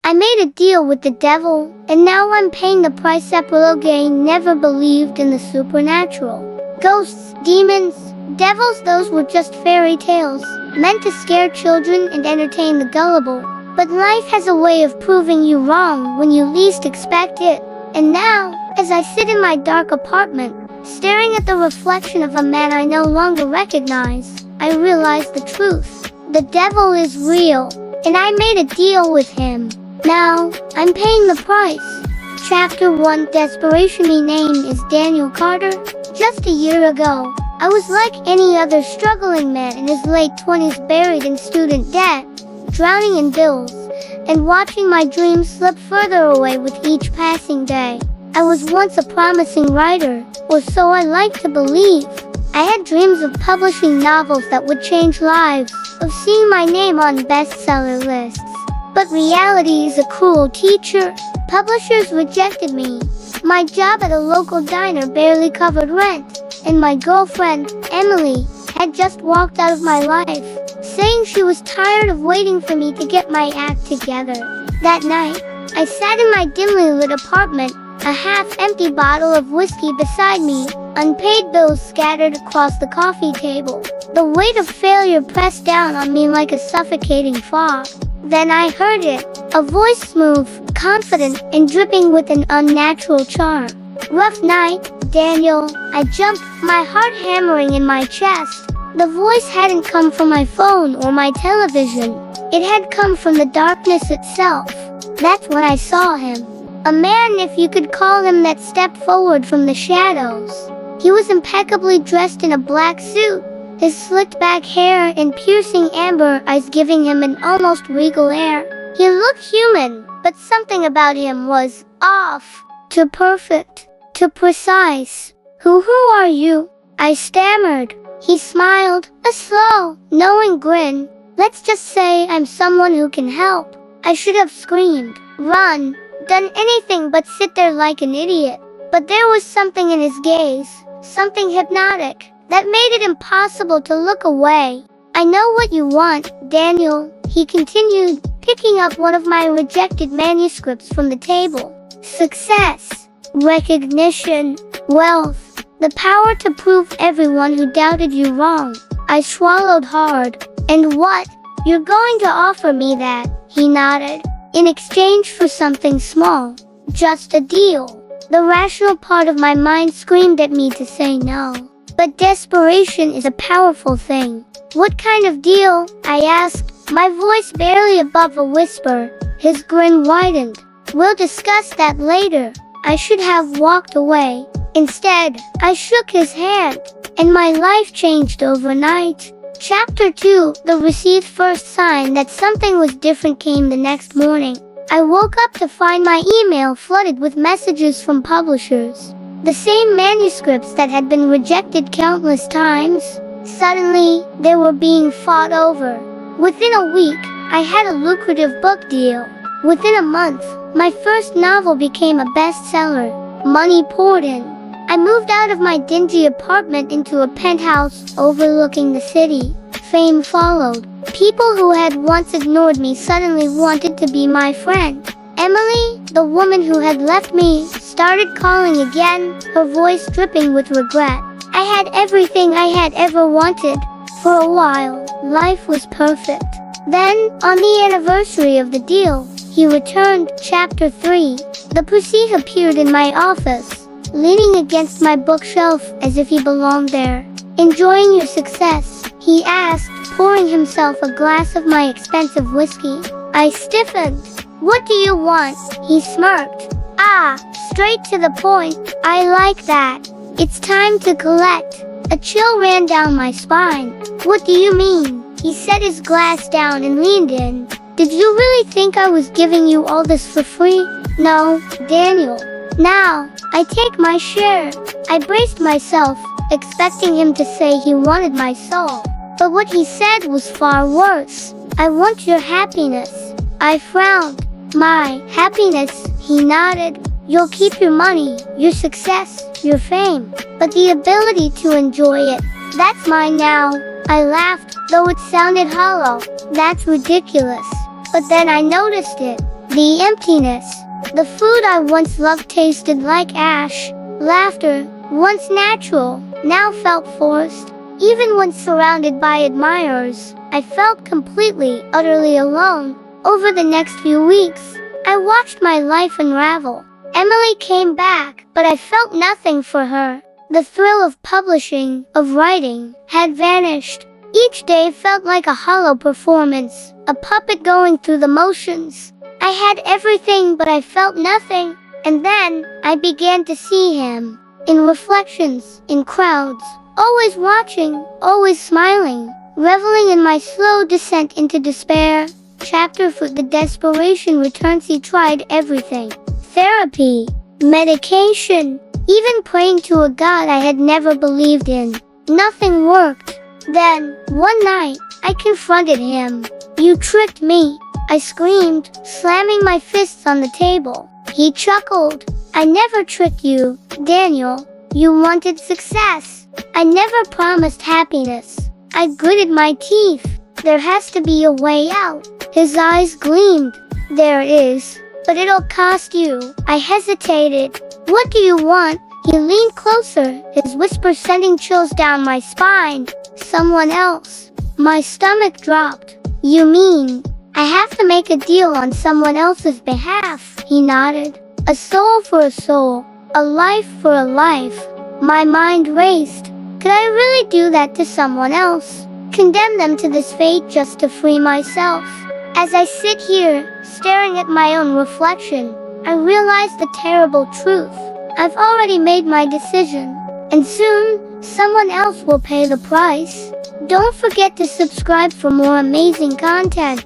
I made a deal with the devil, and now I'm paying the price. Epilogue. Never believed in the supernatural. Ghosts, demons, devils, those were just fairy tales, meant to scare children and entertain the gullible. But life has a way of proving you wrong when you least expect it. And now, as I sit in my dark apartment, staring at the reflection of a man I no longer recognize, I realize the truth. The devil is real, and I made a deal with him. Now, I'm paying the price. Chapter 1. Desperation. My name is Daniel Carter. Just a year ago, I was like any other struggling man in his late 20s, buried in student debt, drowning in bills, and watching my dreams slip further away with each passing day. I was once a promising writer, or so I like to believe. I had dreams of publishing novels that would change lives, of seeing my name on bestseller lists. But reality is a cruel teacher. Publishers rejected me. My job at a local diner barely covered rent, and my girlfriend, Emily, had just walked out of my life, saying she was tired of waiting for me to get my act together. That night, I sat in my dimly lit apartment, a half-empty bottle of whiskey beside me, unpaid bills scattered across the coffee table. The weight of failure pressed down on me like a suffocating fog. Then I heard it, a voice smooth, confident, and dripping with an unnatural charm. Rough night, Daniel. I jumped, my heart hammering in my chest. The voice hadn't come from my phone or my television. It had come from the darkness itself. That's when I saw him. A man, if you could call him that, stepped forward from the shadows. He was impeccably dressed in a black suit, his slicked back hair and piercing amber eyes giving him an almost regal air. He looked human, but something about him was off, too perfect, too precise. Who are you? I stammered. He smiled, a slow, knowing grin. Let's just say I'm someone who can help. I should have screamed, run, done anything but sit there like an idiot. But there was something in his gaze, something hypnotic, that made it impossible to look away. I know what you want, Daniel, he continued, picking up one of my rejected manuscripts from the table. Success, recognition, wealth, the power to prove everyone who doubted you wrong. I swallowed hard. And what? You're going to offer me that, he nodded, in exchange for something small. Just a deal. The rational part of my mind screamed at me to say no. But desperation is a powerful thing. What kind of deal? I asked, my voice barely above a whisper. His grin widened. We'll discuss that later. I should have walked away. Instead, I shook his hand, and my life changed overnight. Chapter 2. The received first sign that something was different came the next morning. I woke up to find my email flooded with messages from publishers. The same manuscripts that had been rejected countless times. Suddenly, they were being fought over. Within a week, I had a lucrative book deal. Within a month, my first novel became a bestseller. Money poured in. I moved out of my dingy apartment into a penthouse overlooking the city. Fame followed. People who had once ignored me suddenly wanted to be my friend. Emily, the woman who had left me, started calling again, her voice dripping with regret. I had everything I had ever wanted. For a while, life was perfect. Then, on the anniversary of the deal, he returned. Chapter 3. The Pursuit appeared in my office, leaning against my bookshelf as if he belonged there. Enjoying your success? He asked, pouring himself a glass of my expensive whiskey. I stiffened. What do you want? He smirked. Ah, straight to the point. I like that. It's time to collect. A chill ran down my spine. What do you mean? He set his glass down and leaned in. Did you really think I was giving you all this for free? No, Daniel. Now, I take my share. I braced myself, expecting him to say he wanted my soul. But what he said was far worse. I want your happiness. I frowned. My happiness, he nodded. You'll keep your money, your success, your fame, but the ability to enjoy it, that's mine now. I laughed, though it sounded hollow. That's ridiculous. But then I noticed it. The emptiness. The food I once loved tasted like ash. Laughter, once natural, now felt forced. Even when surrounded by admirers, I felt completely, utterly alone. Over the next few weeks, I watched my life unravel. Emily came back, but I felt nothing for her. The thrill of publishing, of writing, had vanished. Each day felt like a hollow performance, a puppet going through the motions. I had everything, but I felt nothing. And then, I began to see him. In reflections, in crowds, always watching, always smiling, reveling in my slow descent into despair. Chapter 4. The desperation returns. He tried everything. Therapy, medication, even praying to a God I had never believed in. Nothing worked. Then, one night, I confronted him. "You tricked me," I screamed, slamming my fists on the table. He chuckled. "I never tricked you, Daniel. You wanted success. I never promised happiness." I gritted my teeth. "There has to be a way out." His eyes gleamed. "There is. But it'll cost you." I hesitated. "What do you want?" He leaned closer, his whisper sending chills down my spine. "Someone else." My stomach dropped. "You mean, I have to make a deal on someone else's behalf?" He nodded. "A soul for a soul. A life for a life." My mind raced. Could I really do that to someone else? Condemn them to this fate just to free myself? As I sit here, staring at my own reflection, I realize the terrible truth. I've already made my decision, and soon, someone else will pay the price. Don't forget to subscribe for more amazing content.